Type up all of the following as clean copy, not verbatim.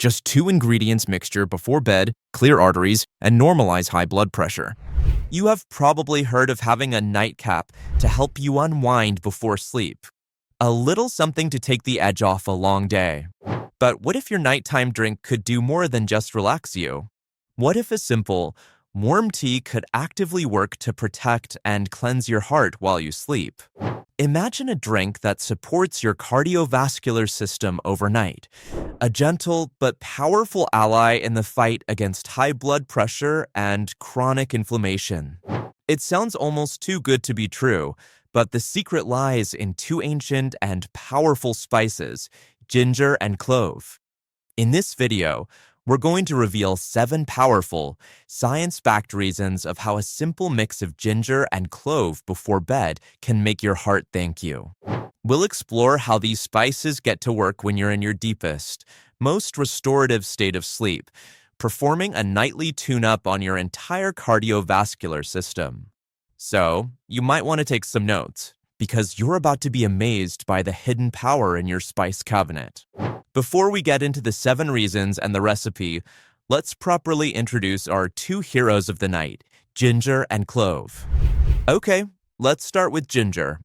Just two ingredients mixture before bed, clear arteries, and normalize high blood pressure. You have probably heard of having a nightcap to help you unwind before sleep. A little something to take the edge off a long day. But what if your nighttime drink could do more than just relax you? What if a simple, warm tea could actively work to protect and cleanse your heart while you sleep? Imagine a drink that supports your cardiovascular system overnight, a gentle but powerful ally in the fight against high blood pressure and chronic inflammation. It sounds almost too good to be true, but the secret lies in two ancient and powerful spices, ginger and clove. In this video, we're going to reveal 7 powerful, science-backed reasons of how a simple mix of ginger and clove before bed can make your heart thank you. We'll explore how these spices get to work when you're in your deepest, most restorative state of sleep, performing a nightly tune-up on your entire cardiovascular system. So, you might want to take some notes, because you're about to be amazed by the hidden power in your spice cabinet. Before we get into the 7 reasons and the recipe, let's properly introduce our 2 heroes of the night, ginger and clove. Okay, let's start with ginger.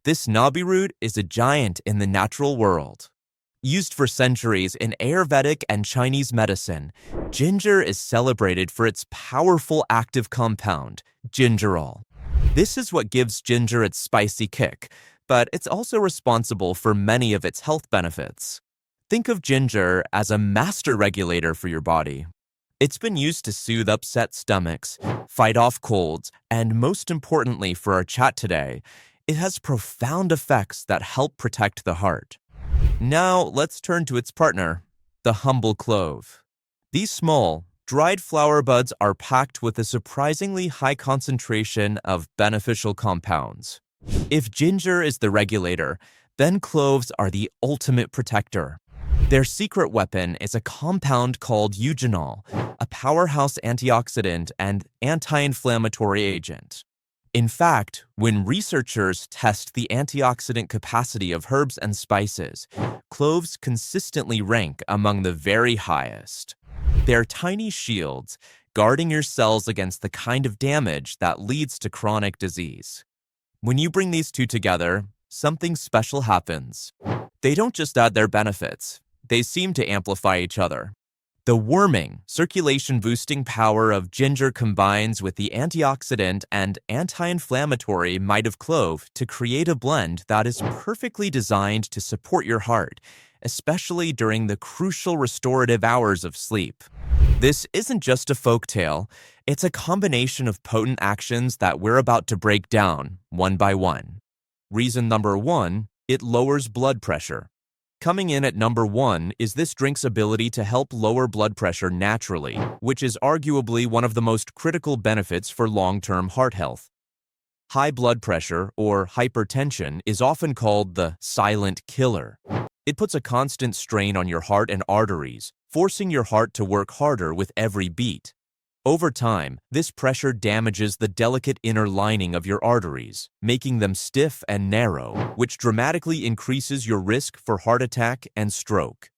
This knobby root is a giant in the natural world. Used for centuries in Ayurvedic and Chinese medicine, ginger is celebrated for its powerful active compound, gingerol. This is what gives ginger its spicy kick, but it's also responsible for many of its health benefits. Think of ginger as a master regulator for your body. It's been used to soothe upset stomachs, fight off colds, and most importantly for our chat today, it has profound effects that help protect the heart. Now, let's turn to its partner, the humble clove. These small, dried flower buds are packed with a surprisingly high concentration of beneficial compounds. If ginger is the regulator, then cloves are the ultimate protector. Their secret weapon is a compound called eugenol, a powerhouse antioxidant and anti-inflammatory agent. In fact, when researchers test the antioxidant capacity of herbs and spices, cloves consistently rank among the very highest. They're tiny shields, guarding your cells against the kind of damage that leads to chronic disease. When you bring these two together, something special happens. They don't just add their benefits, they seem to amplify each other. The warming, circulation-boosting power of ginger combines with the antioxidant and anti-inflammatory might of clove to create a blend that is perfectly designed to support your heart, especially during the crucial restorative hours of sleep. This isn't just a folktale, it's a combination of potent actions that we're about to break down, one by one. Reason number 1, it lowers blood pressure. Coming in at number 1 is this drink's ability to help lower blood pressure naturally, which is arguably one of the most critical benefits for long-term heart health. High blood pressure, or hypertension, is often called the silent killer. It puts a constant strain on your heart and arteries, forcing your heart to work harder with every beat. Over time, this pressure damages the delicate inner lining of your arteries, making them stiff and narrow, which dramatically increases your risk for heart attack and stroke.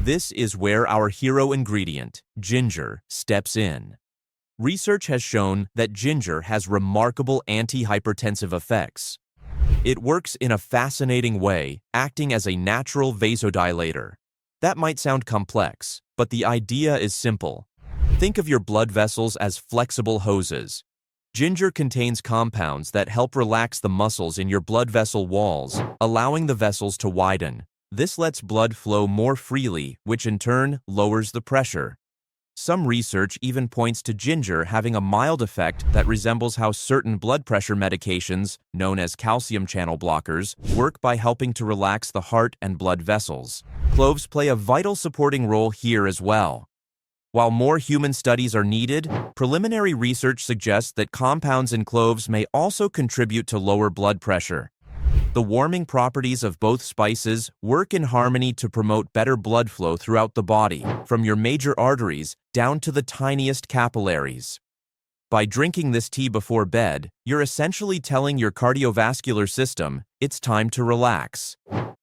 This is where our hero ingredient, ginger, steps in. Research has shown that ginger has remarkable anti-hypertensive effects. It works in a fascinating way, acting as a natural vasodilator. That might sound complex, but the idea is simple. Think of your blood vessels as flexible hoses. Ginger contains compounds that help relax the muscles in your blood vessel walls, allowing the vessels to widen. This lets blood flow more freely, which in turn lowers the pressure. Some research even points to ginger having a mild effect that resembles how certain blood pressure medications, known as calcium channel blockers, work by helping to relax the heart and blood vessels. Cloves play a vital supporting role here as well. While more human studies are needed, preliminary research suggests that compounds in cloves may also contribute to lower blood pressure. The warming properties of both spices work in harmony to promote better blood flow throughout the body, from your major arteries down to the tiniest capillaries. By drinking this tea before bed, you're essentially telling your cardiovascular system it's time to relax.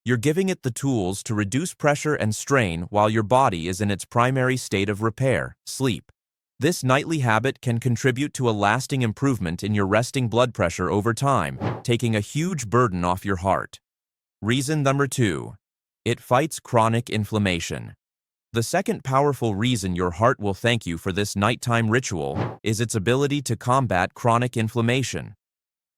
You're giving it the tools to reduce pressure and strain while your body is in its primary state of repair, sleep. This nightly habit can contribute to a lasting improvement in your resting blood pressure over time, taking a huge burden off your heart. Reason number 2. It fights chronic inflammation. The second powerful reason your heart will thank you for this nighttime ritual is its ability to combat chronic inflammation.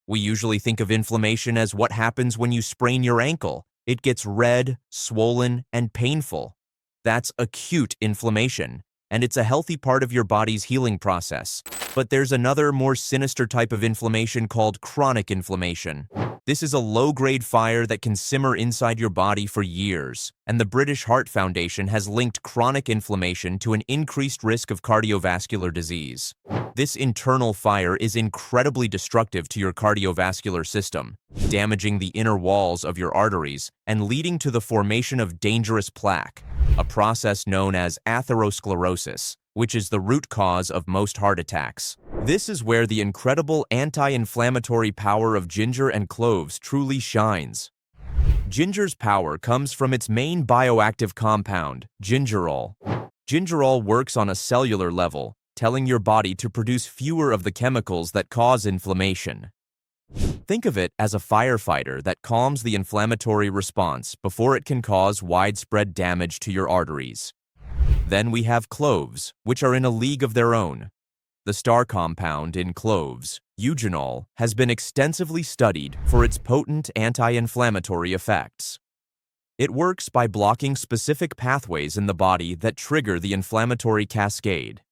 We usually think of inflammation as what happens when you sprain your ankle. It gets red, swollen, and painful. That's acute inflammation, and it's a healthy part of your body's healing process. But there's another, more sinister type of inflammation called chronic inflammation. This is a low-grade fire that can simmer inside your body for years, and the British Heart Foundation has linked chronic inflammation to an increased risk of cardiovascular disease. This internal fire is incredibly destructive to your cardiovascular system, damaging the inner walls of your arteries and leading to the formation of dangerous plaque, a process known as atherosclerosis, which is the root cause of most heart attacks. This is where the incredible anti-inflammatory power of ginger and cloves truly shines. Ginger's power comes from its main bioactive compound, gingerol. Gingerol works on a cellular level, telling your body to produce fewer of the chemicals that cause inflammation. Think of it as a firefighter that calms the inflammatory response before it can cause widespread damage to your arteries. Then we have cloves, which are in a league of their own. The star compound in cloves, eugenol, has been extensively studied for its potent anti-inflammatory effects. It works by blocking specific pathways in the body that trigger the inflammatory cascade.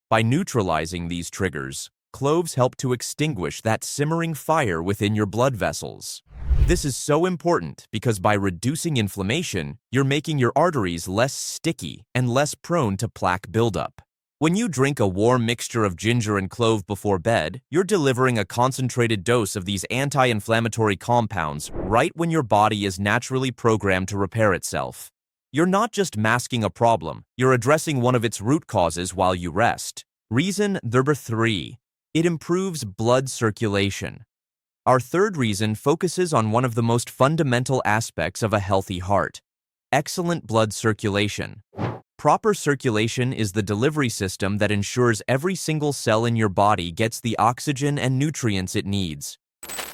By neutralizing these triggers, cloves help to extinguish that simmering fire within your blood vessels. This is so important because by reducing inflammation, you're making your arteries less sticky and less prone to plaque buildup. When you drink a warm mixture of ginger and clove before bed, you're delivering a concentrated dose of these anti-inflammatory compounds right when your body is naturally programmed to repair itself. You're not just masking a problem, you're addressing one of its root causes while you rest. Reason number 3. It improves blood circulation. Our third reason focuses on one of the most fundamental aspects of a healthy heart: excellent blood circulation. Proper circulation is the delivery system that ensures every single cell in your body gets the oxygen and nutrients it needs.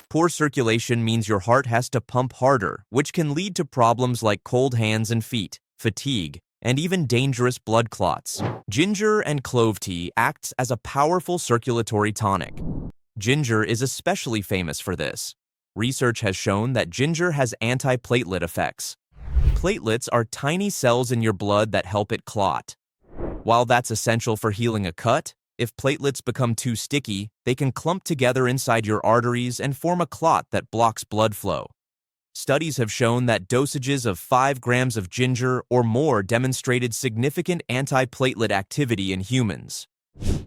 Poor circulation means your heart has to pump harder, which can lead to problems like cold hands and feet, fatigue, and even dangerous blood clots. Ginger and clove tea acts as a powerful circulatory tonic. Ginger is especially famous for this. Research has shown that ginger has anti-platelet effects. Platelets are tiny cells in your blood that help it clot. While that's essential for healing a cut, if platelets become too sticky, they can clump together inside your arteries and form a clot that blocks blood flow. Studies have shown that dosages of 5 grams of ginger or more demonstrated significant anti-platelet activity in humans.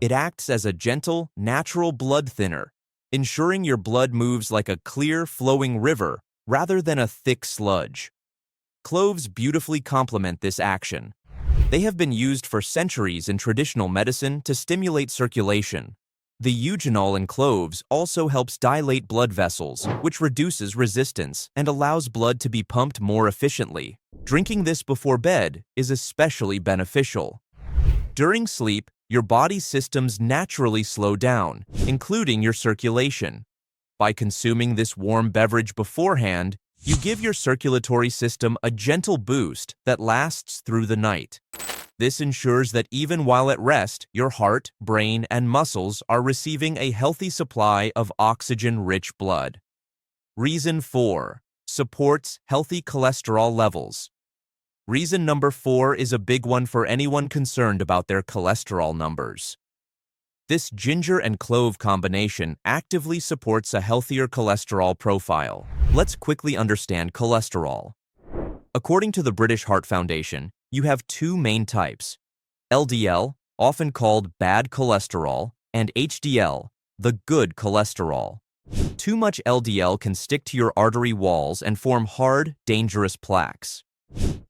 It acts as a gentle, natural blood thinner, ensuring your blood moves like a clear, flowing river rather than a thick sludge. Cloves beautifully complement this action. They have been used for centuries in traditional medicine to stimulate circulation. The eugenol in cloves also helps dilate blood vessels, which reduces resistance and allows blood to be pumped more efficiently. Drinking this before bed is especially beneficial. During sleep, your body's systems naturally slow down, including your circulation. By consuming this warm beverage beforehand, you give your circulatory system a gentle boost that lasts through the night. This ensures that even while at rest, your heart, brain, and muscles are receiving a healthy supply of oxygen-rich blood. Reason 4. Supports healthy cholesterol levels. Reason number 4 is a big one for anyone concerned about their cholesterol numbers. This ginger and clove combination actively supports a healthier cholesterol profile. Let's quickly understand cholesterol. According to the British Heart Foundation, you have 2 main types: LDL, often called bad cholesterol, and HDL, the good cholesterol. Too much LDL can stick to your artery walls and form hard, dangerous plaques.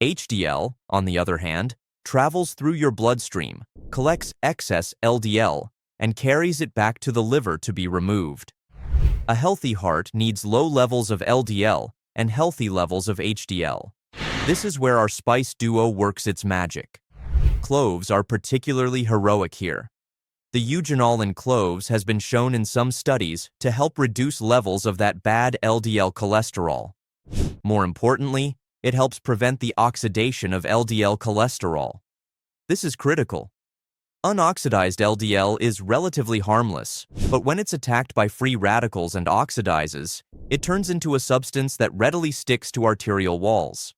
HDL, on the other hand, travels through your bloodstream, collects excess LDL, and carries it back to the liver to be removed. A healthy heart needs low levels of LDL and healthy levels of HDL. This is where our spice duo works its magic. Cloves are particularly heroic here. The eugenol in cloves has been shown in some studies to help reduce levels of that bad LDL cholesterol. More importantly, it helps prevent the oxidation of LDL cholesterol. This is critical. Unoxidized LDL is relatively harmless, but when it's attacked by free radicals and oxidizes, it turns into a substance that readily sticks to arterial walls.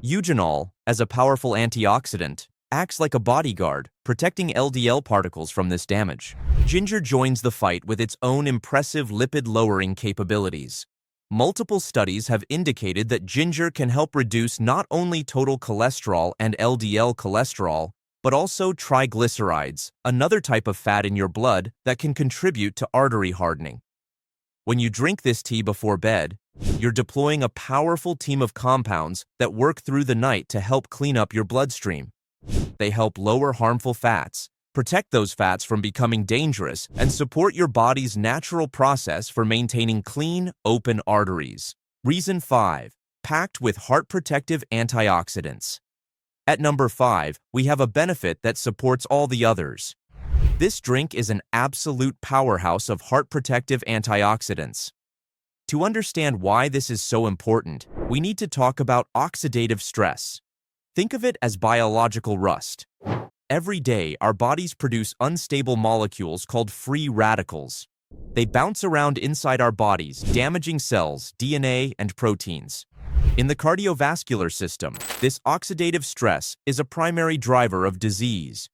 Eugenol, as a powerful antioxidant, acts like a bodyguard, protecting LDL particles from this damage. Ginger joins the fight with its own impressive lipid-lowering capabilities. Multiple studies have indicated that ginger can help reduce not only total cholesterol and LDL cholesterol, but also triglycerides, another type of fat in your blood that can contribute to artery hardening. When you drink this tea before bed, you're deploying a powerful team of compounds that work through the night to help clean up your bloodstream. They help lower harmful fats, protect those fats from becoming dangerous, and support your body's natural process for maintaining clean, open arteries. Reason 5. Packed with heart-protective antioxidants. At number 5, we have a benefit that supports all the others. This drink is an absolute powerhouse of heart-protective antioxidants. To understand why this is so important, we need to talk about oxidative stress. Think of it as biological rust. Every day, our bodies produce unstable molecules called free radicals. They bounce around inside our bodies, damaging cells, DNA, and proteins. In the cardiovascular system, this oxidative stress is a primary driver of disease.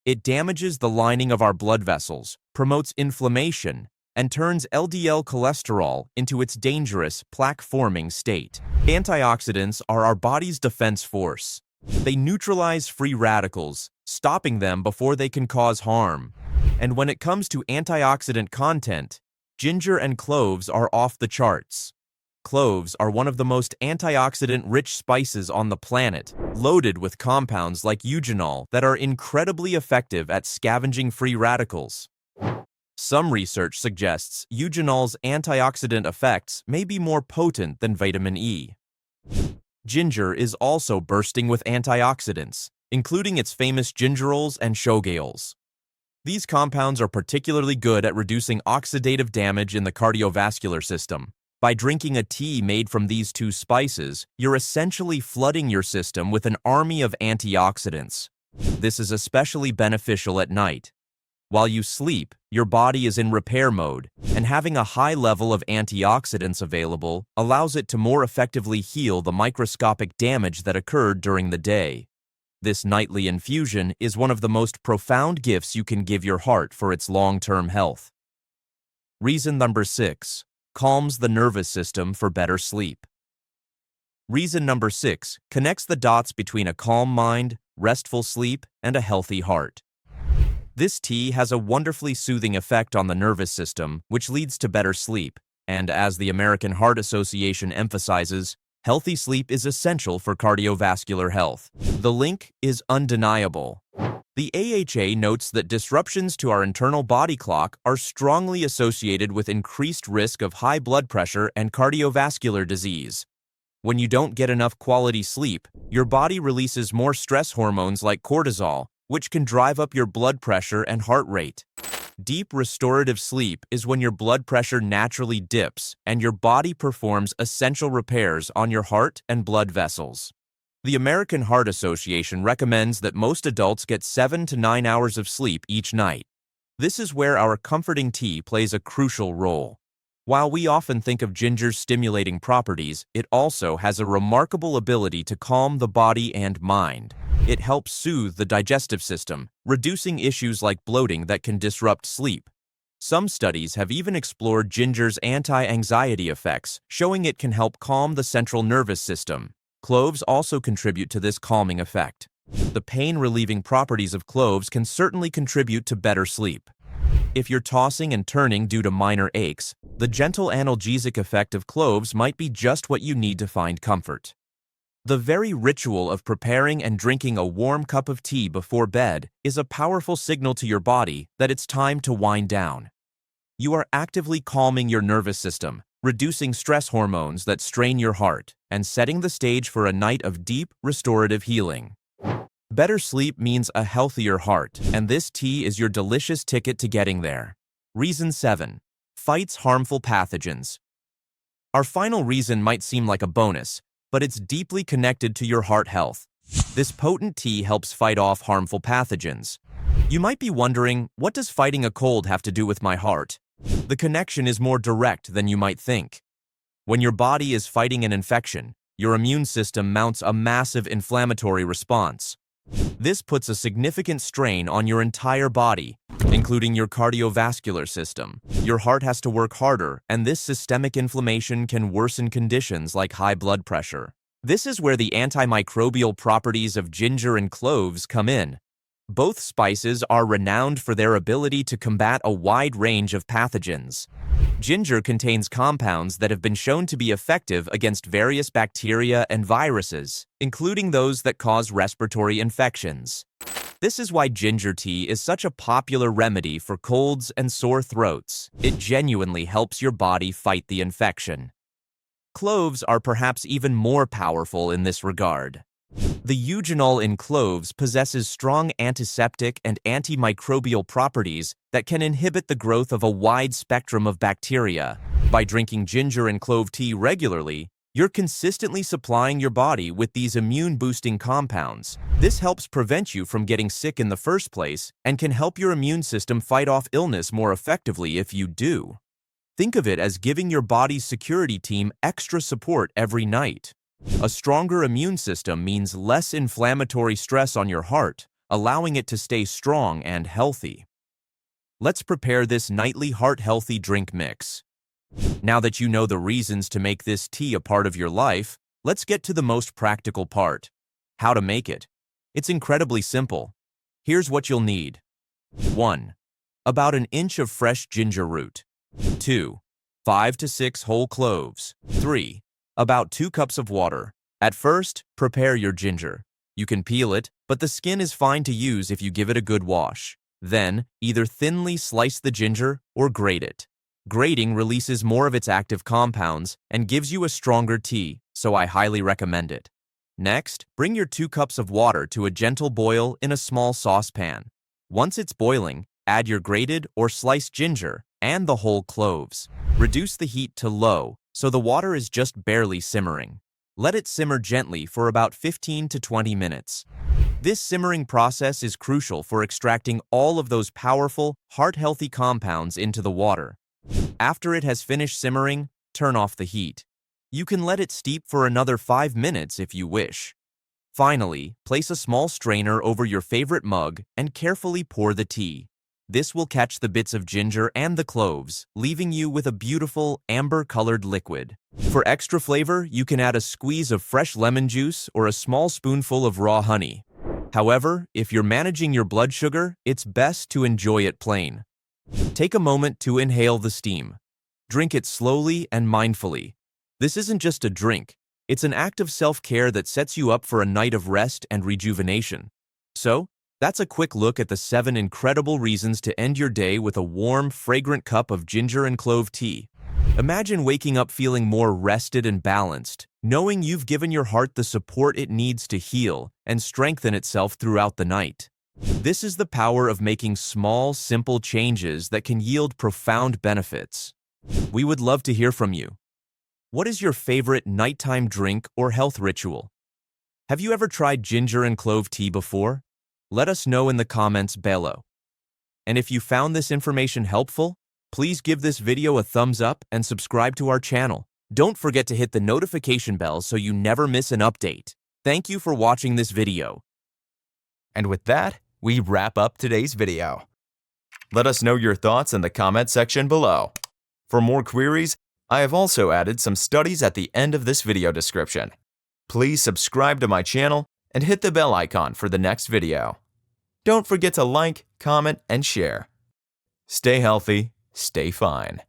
It damages the lining of our blood vessels, promotes inflammation, and turns LDL cholesterol into its dangerous plaque-forming state. Antioxidants are our body's defense force. They neutralize free radicals, stopping them before they can cause harm. And when it comes to antioxidant content, ginger and cloves are off the charts. Cloves are one of the most antioxidant-rich spices on the planet, loaded with compounds like eugenol that are incredibly effective at scavenging free radicals. Some research suggests eugenol's antioxidant effects may be more potent than vitamin E. Ginger is also bursting with antioxidants, including its famous gingerols and shogaols. These compounds are particularly good at reducing oxidative damage in the cardiovascular system. By drinking a tea made from these two spices, you're essentially flooding your system with an army of antioxidants. This is especially beneficial at night. While you sleep, your body is in repair mode, and having a high level of antioxidants available allows it to more effectively heal the microscopic damage that occurred during the day. This nightly infusion is one of the most profound gifts you can give your heart for its long-term health. Reason number 6. Calms the nervous system for better sleep. Reason number 6 connects the dots between a calm mind, restful sleep, and a healthy heart. This tea has a wonderfully soothing effect on the nervous system, which leads to better sleep. And as the American Heart Association emphasizes, healthy sleep is essential for cardiovascular health. The link is undeniable. The AHA notes that disruptions to our internal body clock are strongly associated with increased risk of high blood pressure and cardiovascular disease. When you don't get enough quality sleep, your body releases more stress hormones like cortisol, which can drive up your blood pressure and heart rate. Deep restorative sleep is when your blood pressure naturally dips and your body performs essential repairs on your heart and blood vessels. The American Heart Association recommends that most adults get 7 to 9 hours of sleep each night. This is where our comforting tea plays a crucial role. While we often think of ginger's stimulating properties, it also has a remarkable ability to calm the body and mind. It helps soothe the digestive system, reducing issues like bloating that can disrupt sleep. Some studies have even explored ginger's anti-anxiety effects, showing it can help calm the central nervous system. Cloves also contribute to this calming effect. The pain-relieving properties of cloves can certainly contribute to better sleep. If you're tossing and turning due to minor aches, the gentle analgesic effect of cloves might be just what you need to find comfort. The very ritual of preparing and drinking a warm cup of tea before bed is a powerful signal to your body that it's time to wind down. You are actively calming your nervous system, reducing stress hormones that strain your heart, and setting the stage for a night of deep, restorative healing. Better sleep means a healthier heart, and this tea is your delicious ticket to getting there. Reason 7. Fights harmful pathogens. Our final reason might seem like a bonus, but it's deeply connected to your heart health. This potent tea helps fight off harmful pathogens. You might be wondering, what does fighting a cold have to do with my heart? The connection is more direct than you might think. When your body is fighting an infection, your immune system mounts a massive inflammatory response. This puts a significant strain on your entire body, including your cardiovascular system. Your heart has to work harder, and this systemic inflammation can worsen conditions like high blood pressure. This is where the antimicrobial properties of ginger and cloves come in. Both spices are renowned for their ability to combat a wide range of pathogens. Ginger contains compounds that have been shown to be effective against various bacteria and viruses, including those that cause respiratory infections. This is why ginger tea is such a popular remedy for colds and sore throats. It genuinely helps your body fight the infection. Cloves are perhaps even more powerful in this regard. The eugenol in cloves possesses strong antiseptic and antimicrobial properties that can inhibit the growth of a wide spectrum of bacteria. By drinking ginger and clove tea regularly, you're consistently supplying your body with these immune-boosting compounds. This helps prevent you from getting sick in the first place and can help your immune system fight off illness more effectively if you do. Think of it as giving your body's security team extra support every night. A stronger immune system means less inflammatory stress on your heart, allowing it to stay strong and healthy. Let's prepare this nightly heart-healthy drink mix. Now that you know the reasons to make this tea a part of your life, let's get to the most practical part: how to make it. It's incredibly simple. Here's what you'll need. 1. About an inch of fresh ginger root. 2. 5 to 6 whole cloves. 3. About 2 cups of water. At first, prepare your ginger. You can peel it, but the skin is fine to use if you give it a good wash. Then, either thinly slice the ginger or grate it. Grating releases more of its active compounds and gives you a stronger tea, so I highly recommend it. Next, bring your 2 cups of water to a gentle boil in a small saucepan. Once it's boiling, add your grated or sliced ginger and the whole cloves. Reduce the heat to low, so the water is just barely simmering. Let it simmer gently for about 15 to 20 minutes. This simmering process is crucial for extracting all of those powerful, heart-healthy compounds into the water. After it has finished simmering, turn off the heat. You can let it steep for another 5 minutes if you wish. Finally, place a small strainer over your favorite mug and carefully pour the tea. This will catch the bits of ginger and the cloves, leaving you with a beautiful, amber-colored liquid. For extra flavor, you can add a squeeze of fresh lemon juice or a small spoonful of raw honey. However, if you're managing your blood sugar, it's best to enjoy it plain. Take a moment to inhale the steam. Drink it slowly and mindfully. This isn't just a drink. It's an act of self-care that sets you up for a night of rest and rejuvenation. So, that's a quick look at the 7 incredible reasons to end your day with a warm, fragrant cup of ginger and clove tea. Imagine waking up feeling more rested and balanced, knowing you've given your heart the support it needs to heal and strengthen itself throughout the night. This is the power of making small, simple changes that can yield profound benefits. We would love to hear from you. What is your favorite nighttime drink or health ritual? Have you ever tried ginger and clove tea before? Let us know in the comments below. And if you found this information helpful, please give this video a thumbs up and subscribe to our channel. Don't forget to hit the notification bell so you never miss an update. Thank you for watching this video. And with that, we wrap up today's video. Let us know your thoughts in the comment section below. For more queries, I have also added some studies at the end of this video description. Please subscribe to my channel and hit the bell icon for the next video. Don't forget to like, comment, and share. Stay healthy, stay fine.